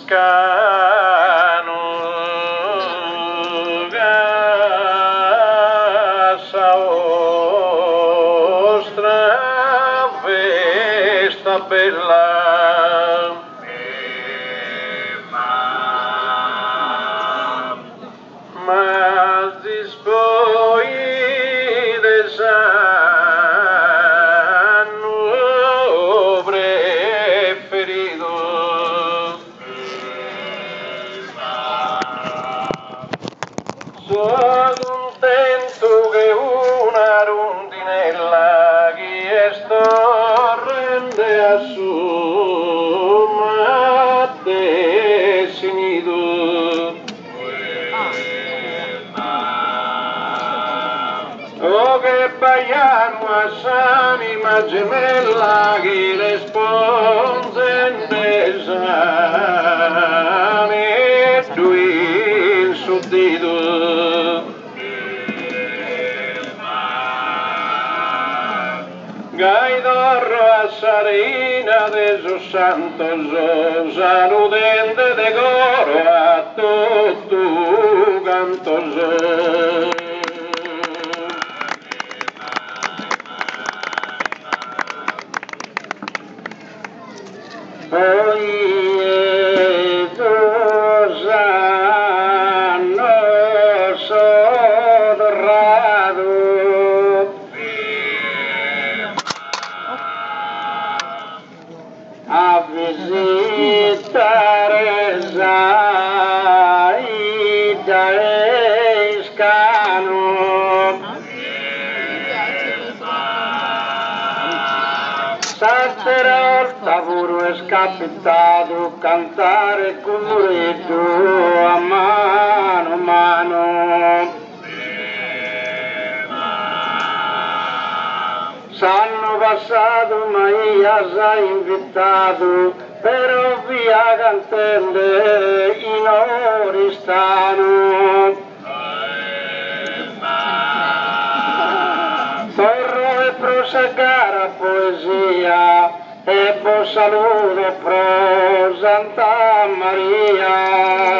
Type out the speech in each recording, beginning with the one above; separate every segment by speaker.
Speaker 1: scanu gassa ostra festa bella ma dispoi desanno preferito sono contento che una rondinella chi è rende a su te sinito oh che baiano s'anima gemella che risponde in desane due in suddito Gaidorro a Sarina de sus santos saludente de coro a tutto cantos Oye, tus anos honrado a visitare Zaida e Scano Stasera pure è scapitato cantare con muretto a mano s'hanno passato ma io s'ha invitato però via cantende in Oristano torno e prosegare a poesia e buon saluto pro Santa Maria.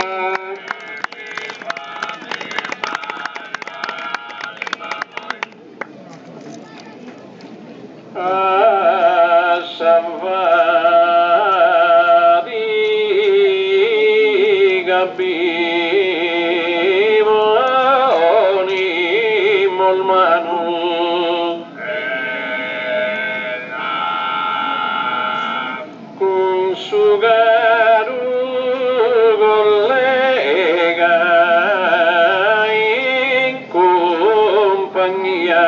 Speaker 1: A salvari capivo ni molmano su caro collega in compagnia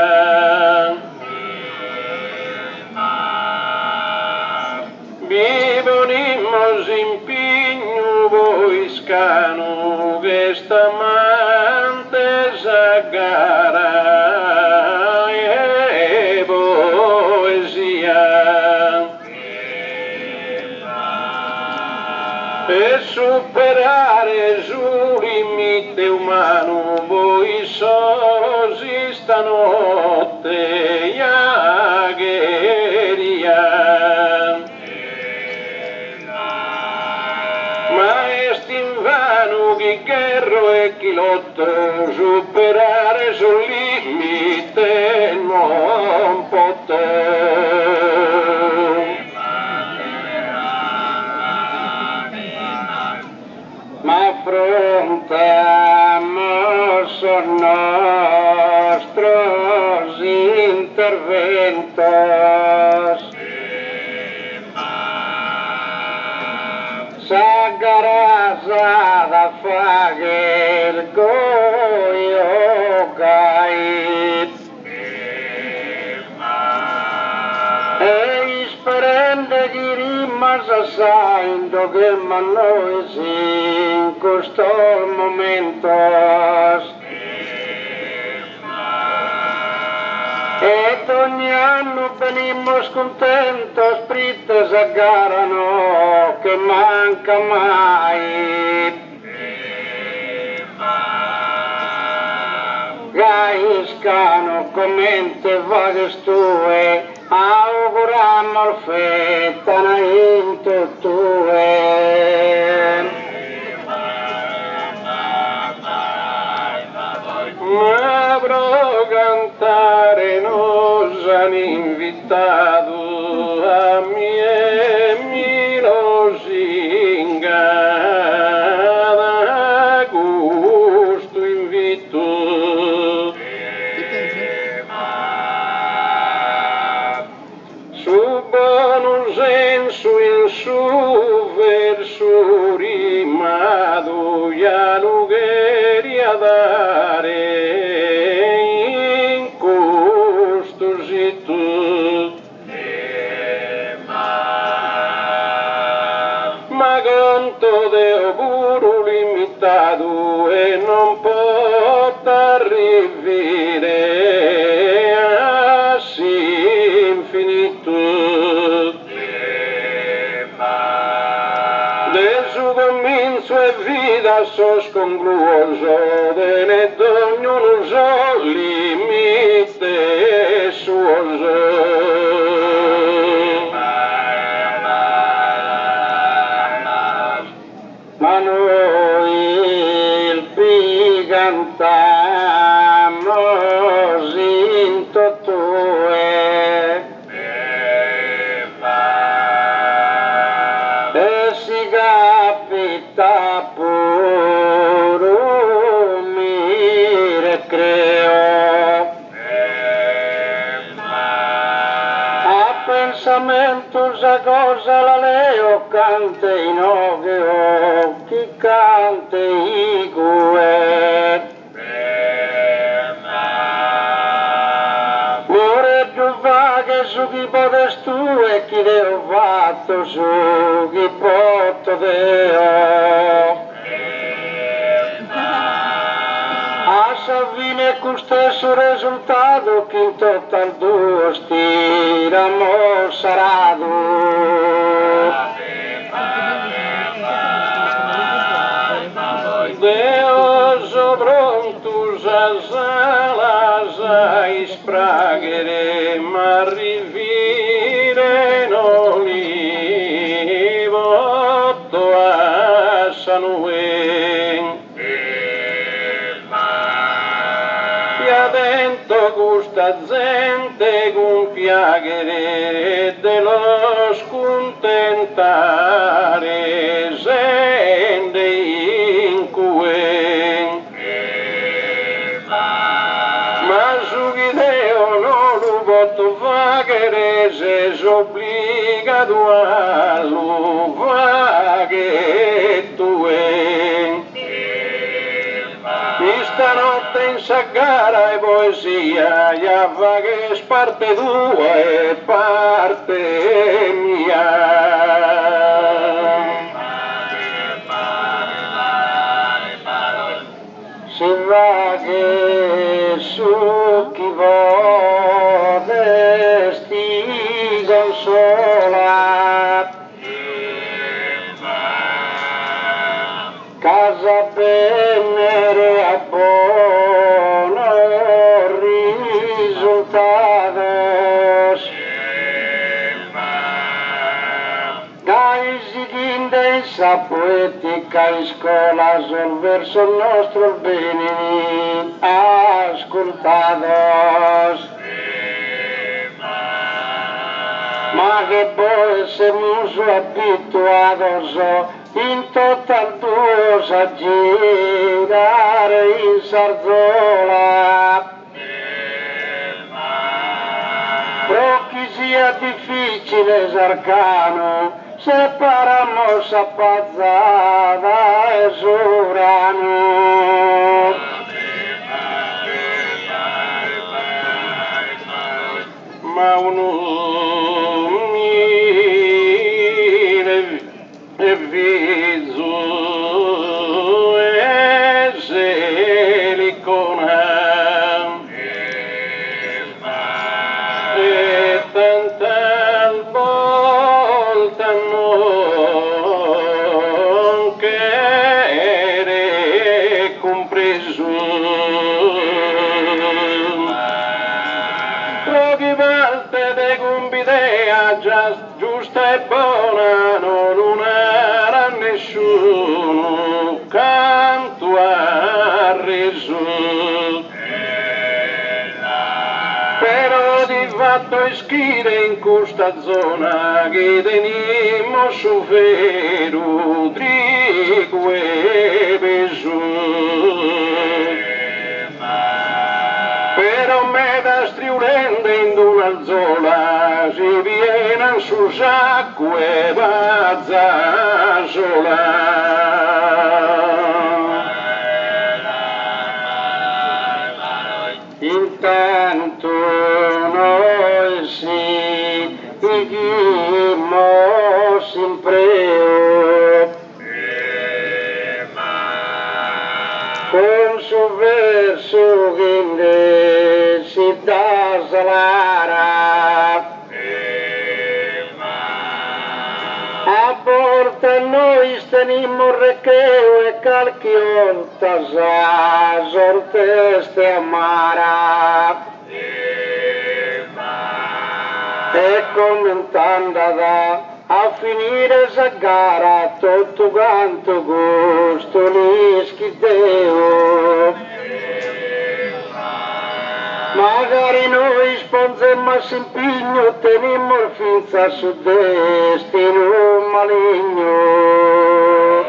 Speaker 1: vivenimos in pigno voi scano che stamante s'aggara e poesia per superare sul limite umano voi sosi stanotte iagheria ma è stinvano chi guerro e chi lotto superare sul limite non poter ma affrontamos nuestros interventos sagrada fager goyo gait Prende di rimas assaindo che ma noi in questo momento e ogni anno venimos contentos prites agarrano che manca mai Gaiscano commente vagas tue auguramo fetana in tue rimado ya lugueria dare in custosito ma canto de auguro limitado e non pot arrivare a infinito de su comincio e vida sos concluoso de ne ognuno so limite suoso ma noi il cantamos in totue e si capita pure mi recreo a pensamentos a cosa la leo cante in oveo chi cante i guet more più vaghe su chi potes tu e chi deo fatto su chi porto deo a Savine con stesso risultato che in total due stiramo sarado Deus prontos as alas a espraghere ma rivire non li voto a sanuen dentro gusta gente con piaghere de los contentare sende incuen ma su video non lo voto vaghere se obbligado a lo vaghetuen stanotte in sagara e poesia ya vaghes parte tua e parte mia si vaghe su chi vode sti consola casa venere a buono resultados Gaisi d'indessa poetica in scuola sul verso nostro bene ascoltados ma che poi siamo abituados in total dos a girare in Sarzola però chi sia difficile sarcano separamos a pazzada e surano ma uno mire e viso e silicona e tanta volta non che compreso poche volte de compidea giusta e buona non era nessuno canto a reso però di fatto ischire in questa zona che tenimo su vero trigo e beso però me da striulende in una zola si viene su Busa cueva zazola. Intanto noi si seguimos sempre con su verso che si da salara. A porta noi tenimos requeo e calchiontas a sorteste amara. E commentando a finire esa gara tutto quanto gusto li schideo. Magari noi sponzemmo a s'impigno, tenimmo il finza su destino maligno.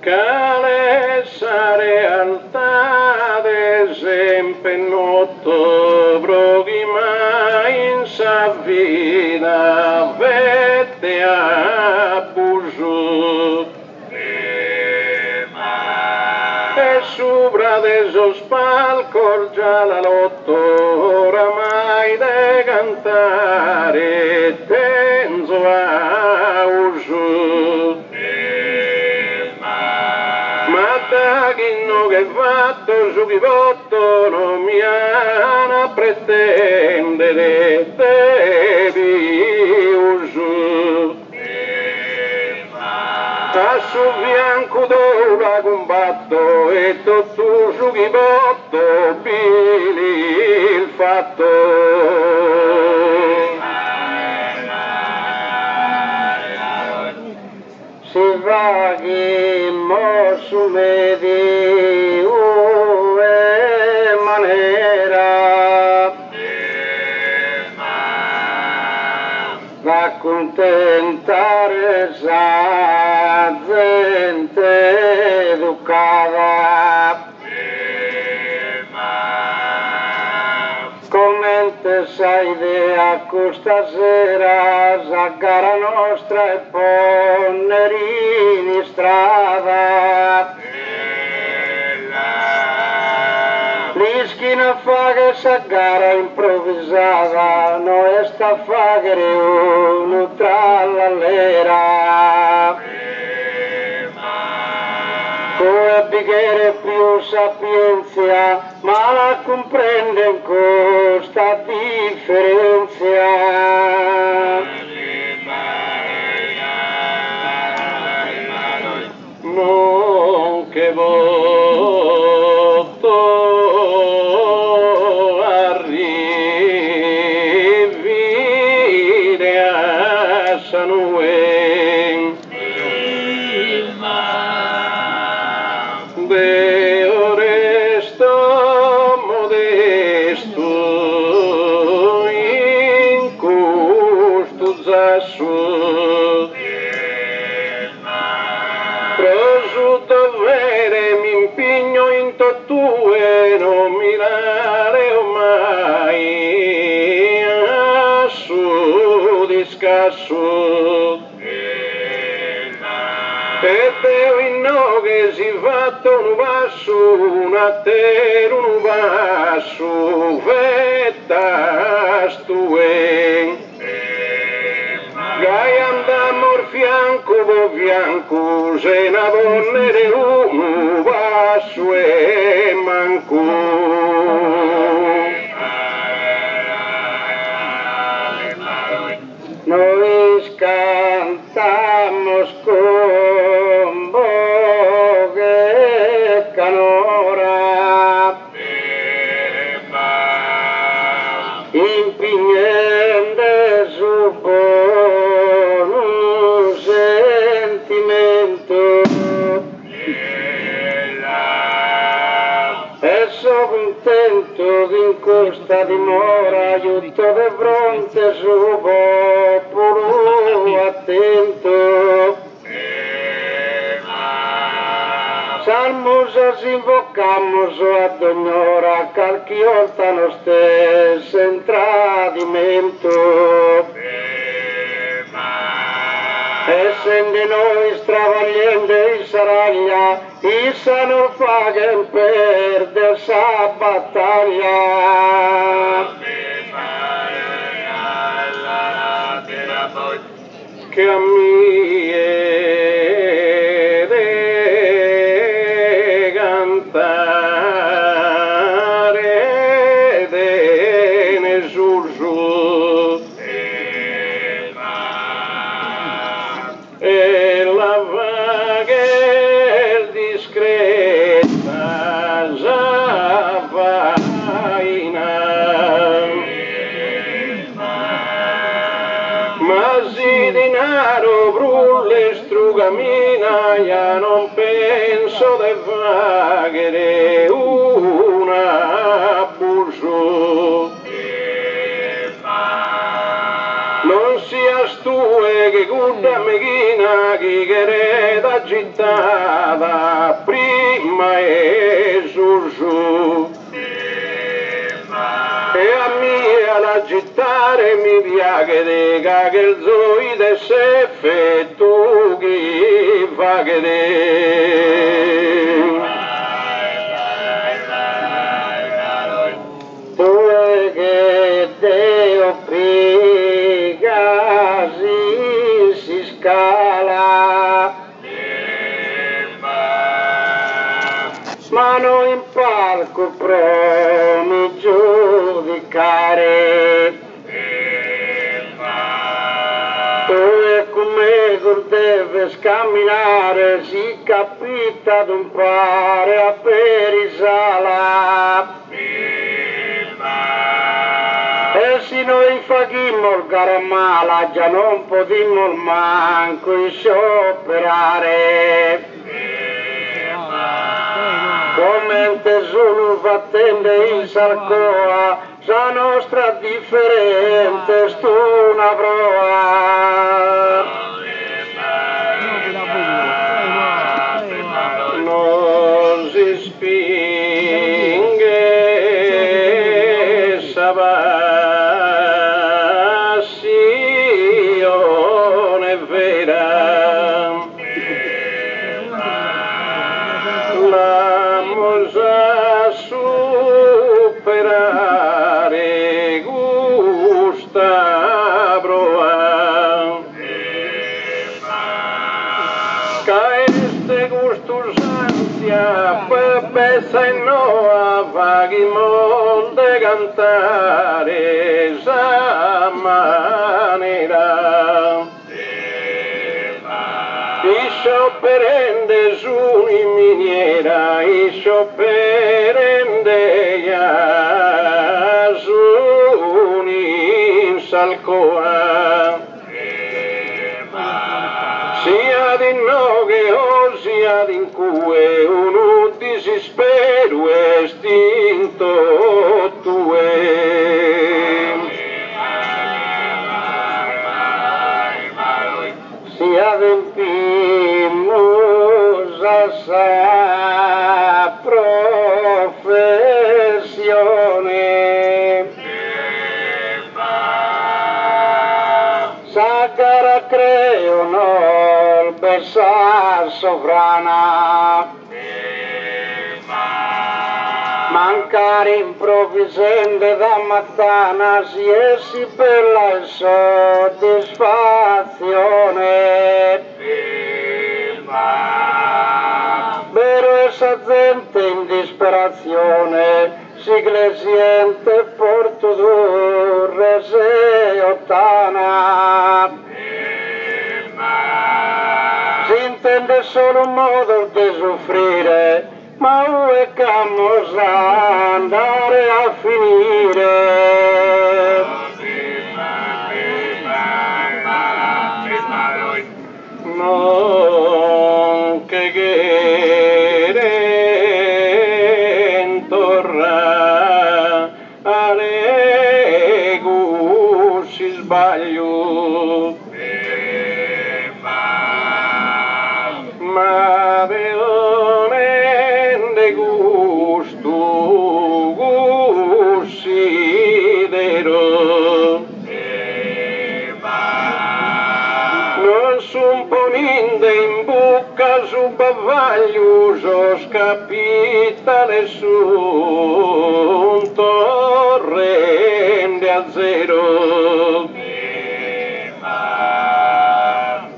Speaker 1: Cale sa realtà desempennuto broghi mai in sa vita vette abuso. E sopra deso spalco già la lotto oramai de cantare tenzo a uso. Ma da chi no che fatto su chi voto non mi hanno pretendere devi uso. A su fianco d'ora combatto e tutto su chi botto pili il fatto. Si va che mo su vedi e maniera d'accontentare sa gente educata. Commente sa idea questa sera sa gara nostra e ponnerini strada. L'ischina fa che sa gara improvvisata, noi sta a fare uno tra l'allera. Come bicchiere più sapienza, ma la comprende in questa differenza. Non che voto arrivi a sanue. Deo resto modesto in custo zasso. Prosu dovere mi impegno in tue non mirare mai a su discasso. E Deo in no che si fatto un passo, una terra un passo, vetta stue. Gai andammo al fianco, po' fianco, se ne vonnere un passo e manco. Noi cantamos con voce canora, impignende su buon sentimento. E so contento che in questa dimora aiuto di fronte su popolo attento. Salmos nos invocamos ad ogni ora, qualche volta lo stesso in tradimento. Essendo noi stravagliente saraglia, issa non fa che perde sa battaglia. Che a mie de cantare de ne giugiu e la vaga discreta zavaina ma si dinaro brulle strugamina ja non penso de vaghere una busu non sias tu che guarda meghina che quereda gittata prima e su e a mia la gittare mi piace de che il zoide se fe tu chi fa che tu è che Deo priga si scala ma non in palco promi giudicare tu è come deve scamminare si capita d'un pare a perisala e se noi facimmo il garamala già non potimmo manco scioperare come tesoro fattende in sarcoa sa nostra differente stu una proa non si spinge passione vera la mosa superare gusta proa caeste gustus ansia pepesa e noa vaghimon de cantare sa manera iscio perende su in miniera iscio perende ja su in salcoa sia di no che o sia di cue un disispero estinto tue si adempimos a sa professione sa cara creo no besa sovrana mancare improvvisamente da mattana si essi per la soddisfazione vero essa gente in disperazione si glesiente portudurre se ottana si intende solo un modo di soffrire ma dove camos andare a finire non che torna alle si sbaglio ma poninde in buca su bavaglius os capitale sun torrende a zero.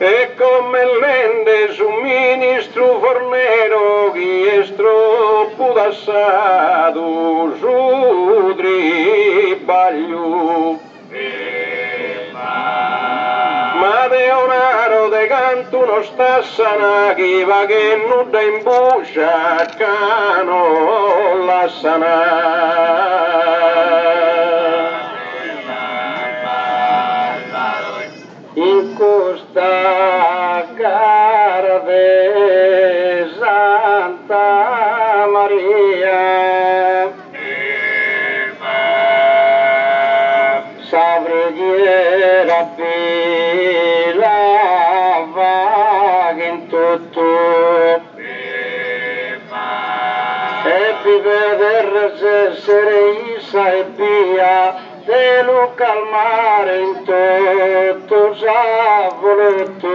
Speaker 1: E come lende su ministro fornero chi è troppo d'assado su dribagliu. Ma de onaro de canto non sta sana chi va che nuda in buccia cano la sana. In questa gara de Santa Maria sa preghiera bella va in tutto e vivere essere Isa e via de lo calmare in tutto s'ha voluto.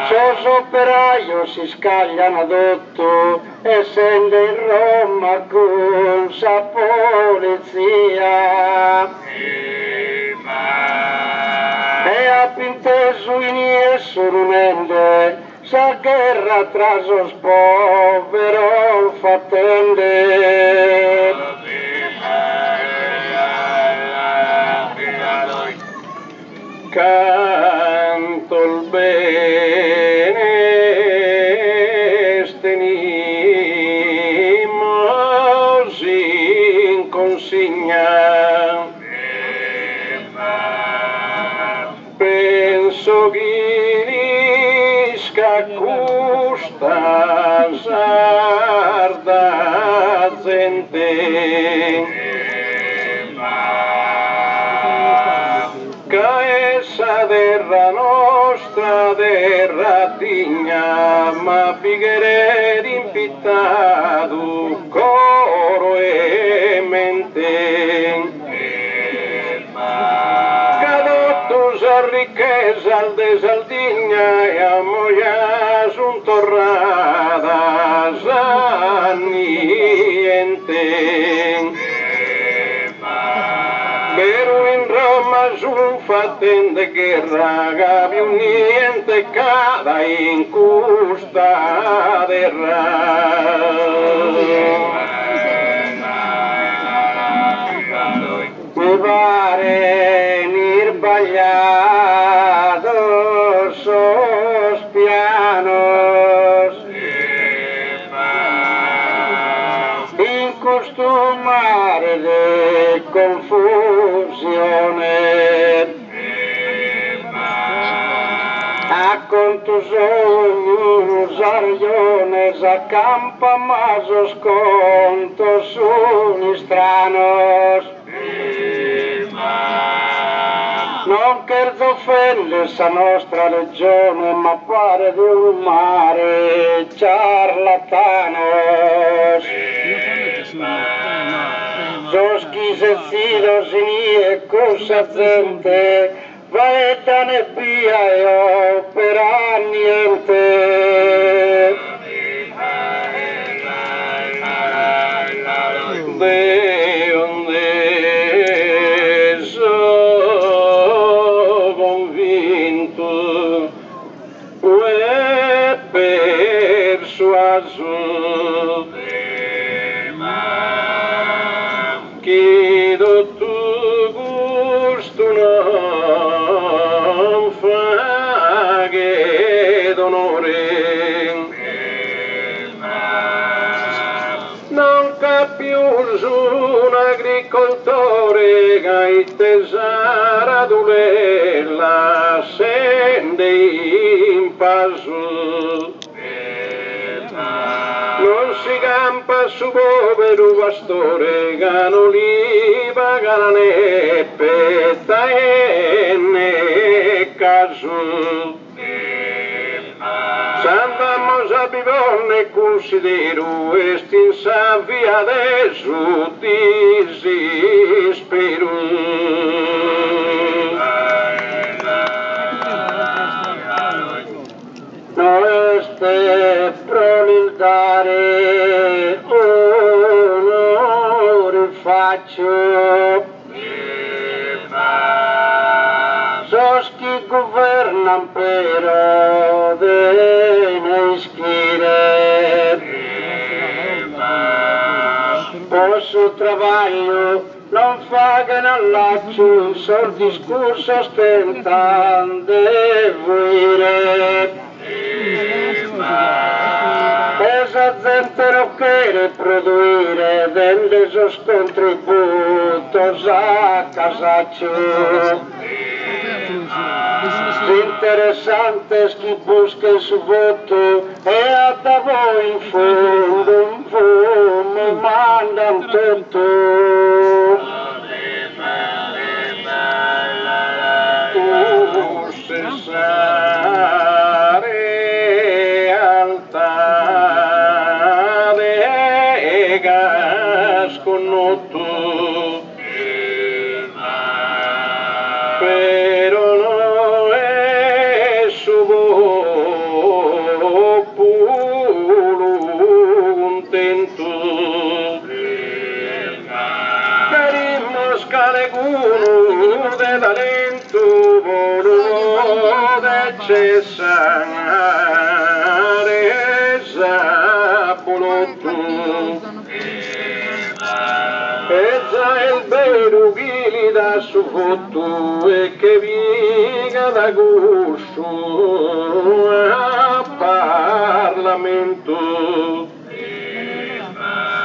Speaker 1: Sos operaio si scagliano adotto e scende in Roma con sa polizia. E a pinteso in esso rumende sa guerra tra sos povero fattende. Canto il bene stenimos in consigna. Penso che custa sarda gente che essa terra nostra terra digna ma pighere d'impittato coro e mente cadottos a ricchezza al de Sardegna e a moia sun torrada sa niente però in Roma sun fattende guerra che più niente cada in custa terra. Mi pare nirbagliato sos pianos in costumare de confusione a contos ognunos ariones acampa mas os contos sun stranos. Non cherzo offende sa nostra legione, ma pare di un mare ciarlatanos. Sos chisecidos e cosa gente, vaetane via e opera niente. De onde so convinto e persuaso chiedo tu gusto non fa che d'onore non capiù un agricoltore che tesara la sende in passo non si campa su povero pastore che non li paga la neppetta e ne caso S'andammo a bivonne e considero estinsa via adesso disespero.
Speaker 2: los que governan pero tenéis que por su trabalho non faguen allaccio, sol discorso ostentan de vuire. Esa gente non quiere produire dende sus contributos a casaccio. Interesantes que busquen su voto e a voi in fondo mi mandan tutto. Tu cessare alta de gasconotto pero no es su puro contento. Queremos caleguno de talento, volumo de cesare zapolotto. Essa è il vero che gli dà su voto e che viga da gusto a Parlamento.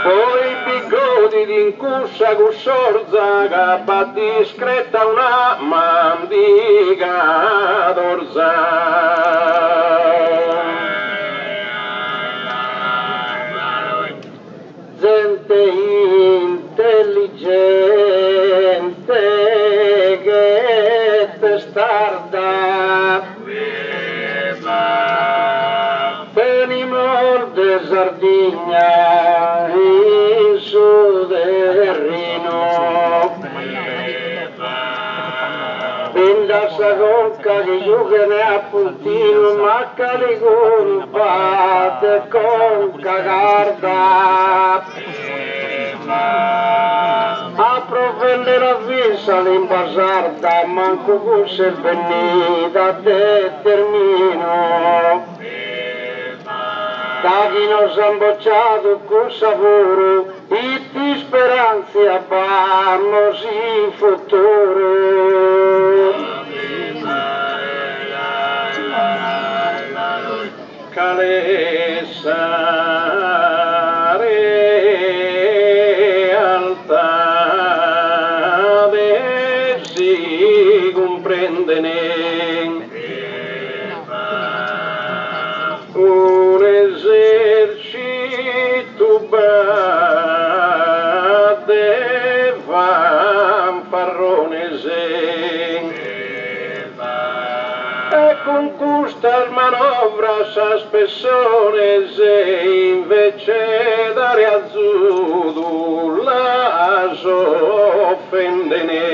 Speaker 2: Poi bigodi d'incursa con sorza capa discreta una mandiga d'orza. Gente intelligente che testarda venimos de Sardegna in su terreno Vinda sagonca che giugane a puntino ma caligon bate con cagarda a provvende la visa l'imbasarda manco fosse venita determino da chi nos ha bocciato con savoro e di speranze abbiamo in futuro calesare alta de si comprendene un esercito bate fanfarronese e con questa manovra sa spessore se invece dare azzurro la offendene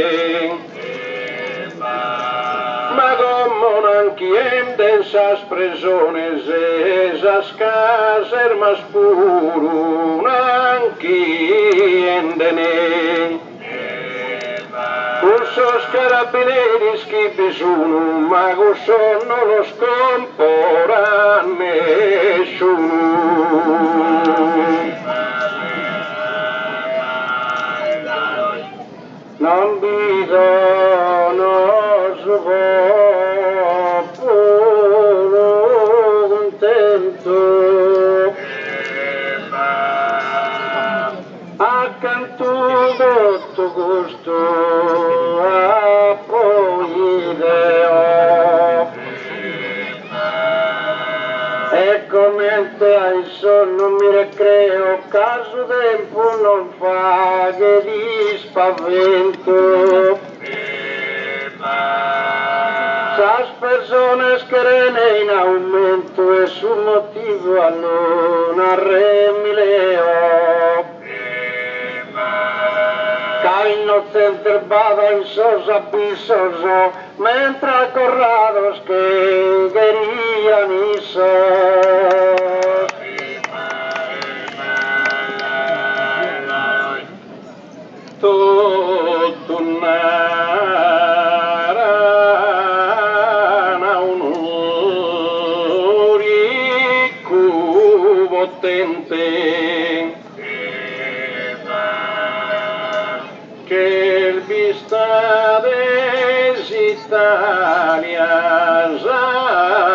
Speaker 2: ma come non chiede sa espressione se sa scaser ma spuro non chiendene Cursos carabinieri schipi sono, ma curso non lo scompora nessuno. Non bisogna svolgere contento. Accanto tutto questo a poi ideo e come te hai sonno mi recreo caso tempo non fa che di spavento sas persone scherene in aumento e sul motivo allora remileo innocente bada in sosa bisoso mentre corrados que querían isos tutto nara
Speaker 1: gente che il bistades Italia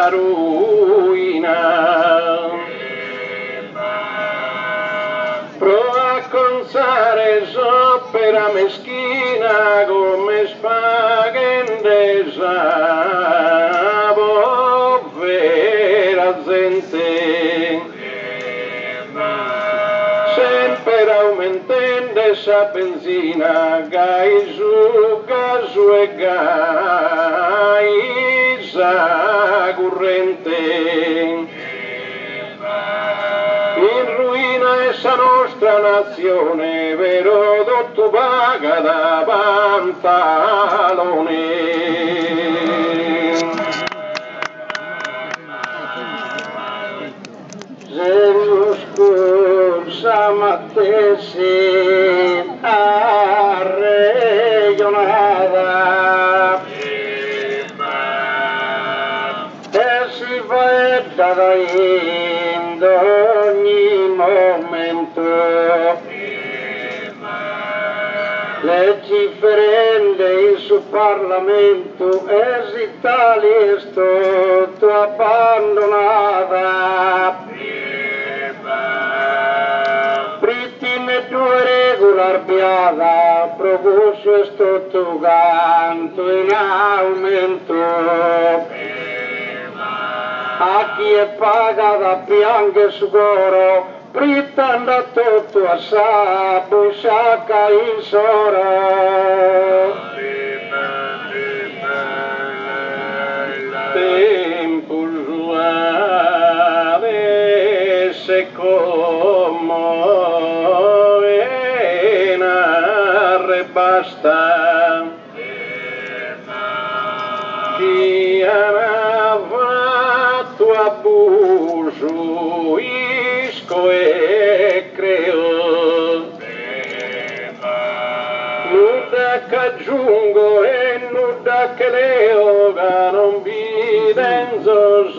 Speaker 1: ruina. Prova a consare s'opera meschina come spagendesa povera gente. Sempre aumentando esa benzina, gai su gaso e gai corrente. In ruina essa nostra nazione, vero tutto paga da pantalone. Scorsa mattesi arregionata e si fa da in ogni momento legiferende in su Parlamento e l'Italia è tutto abbandonata. Due regular piada, proposto è tutto canto in aumento. A chi è pagata piange su coro, pritanda tutto a sapo, sciacca in soro. Tempo suave se come basta chi ha fatto abuso isco e creo nuda che aggiungo e nuda che leo che non videnzo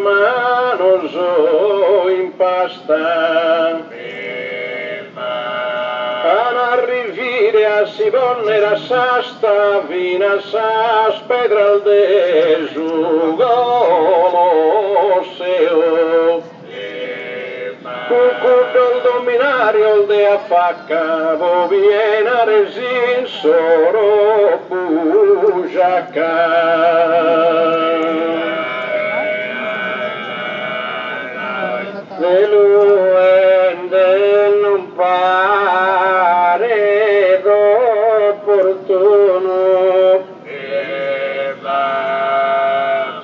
Speaker 1: ma non so in pasta arrivire a Sibonne era sasta fino a Saspedra al desu Colosseo cucurdo il dominario il de a facca vo viene a resin soro bugiaca le luende non pare opportuno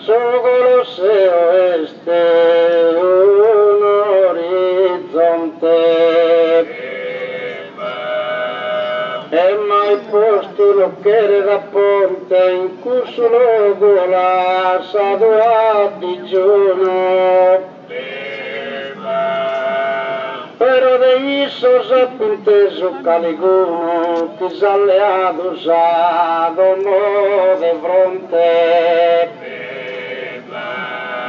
Speaker 1: su Colosseo este un orizzonte e mai posto l'occhiere da ponte in corso logo la sadua di giorno pero de isos apunteso caliguno que aliados a dono de fronte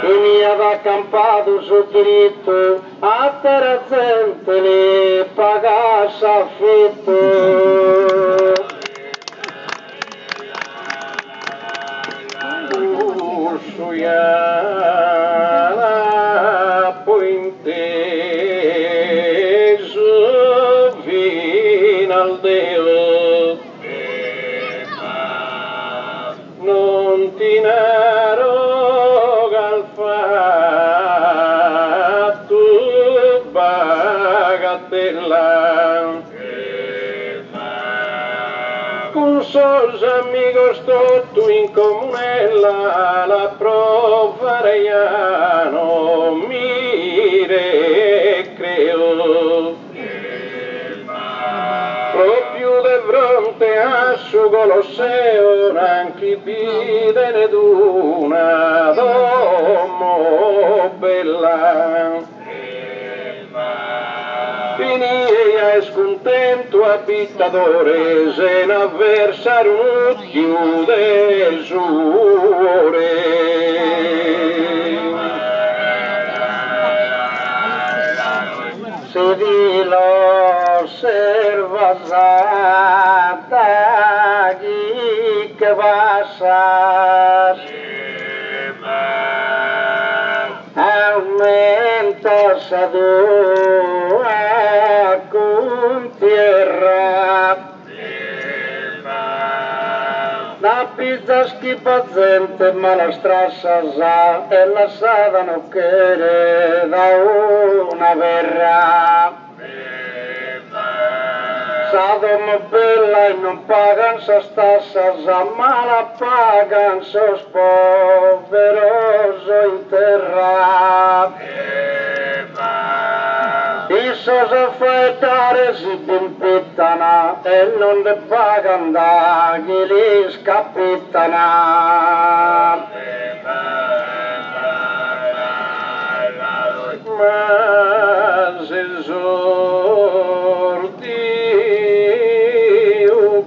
Speaker 1: veniva acampados o diritto a terra gente le pagasse affitto non ti naroga al fatto bagatella con sos amigos tutto in comunella la provareiano mi recreo proprio de fronte a su Colosseo anche pide d'una domo bella finì scontento abitatore se n'avversare un chiude suore
Speaker 2: da chi che passa aumenta sa tua con tierra la pizza schipa gente ma la strassa sa e la sada non quere da una verra sa donna bella e non pagan sa stassa sa ma la pagan sos poveroso in terra Isos affettare si pimpittana e non le pagan da chi li scapittana. Ma se sordi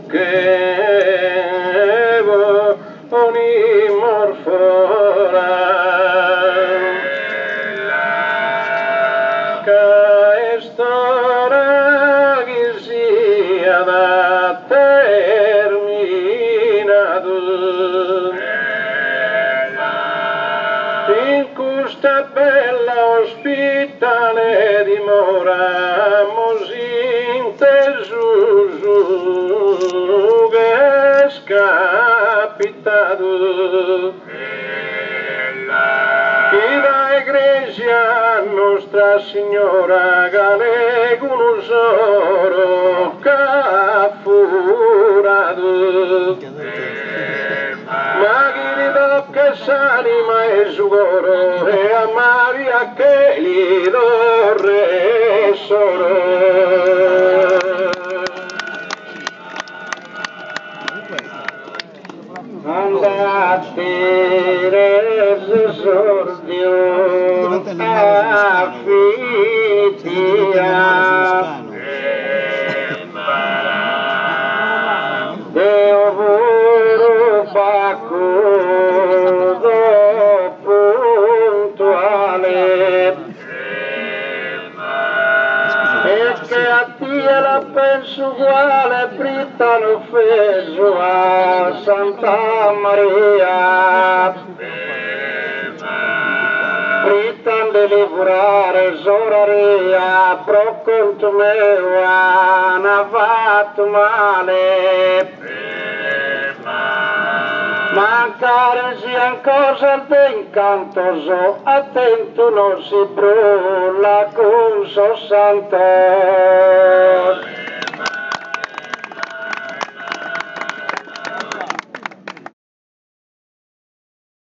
Speaker 2: che ogni morfora storia che sia da terminato in questa bella ospitale dimoramos intesusu che è scapitato chi da iglesia Nostra Signora gale con un soro caffurato ma chi li tocca s'anima e sugoro e a Maria che gli dorre soro andate rese sordio affitia Deo vero bacudo puntuale e che a te la penso uguale Britta l'offeso a Santa Maria Britan de livrare soraria pro conto meo hanno fatto male mancare sia ancora d'incantoso attento non si brulla con so santo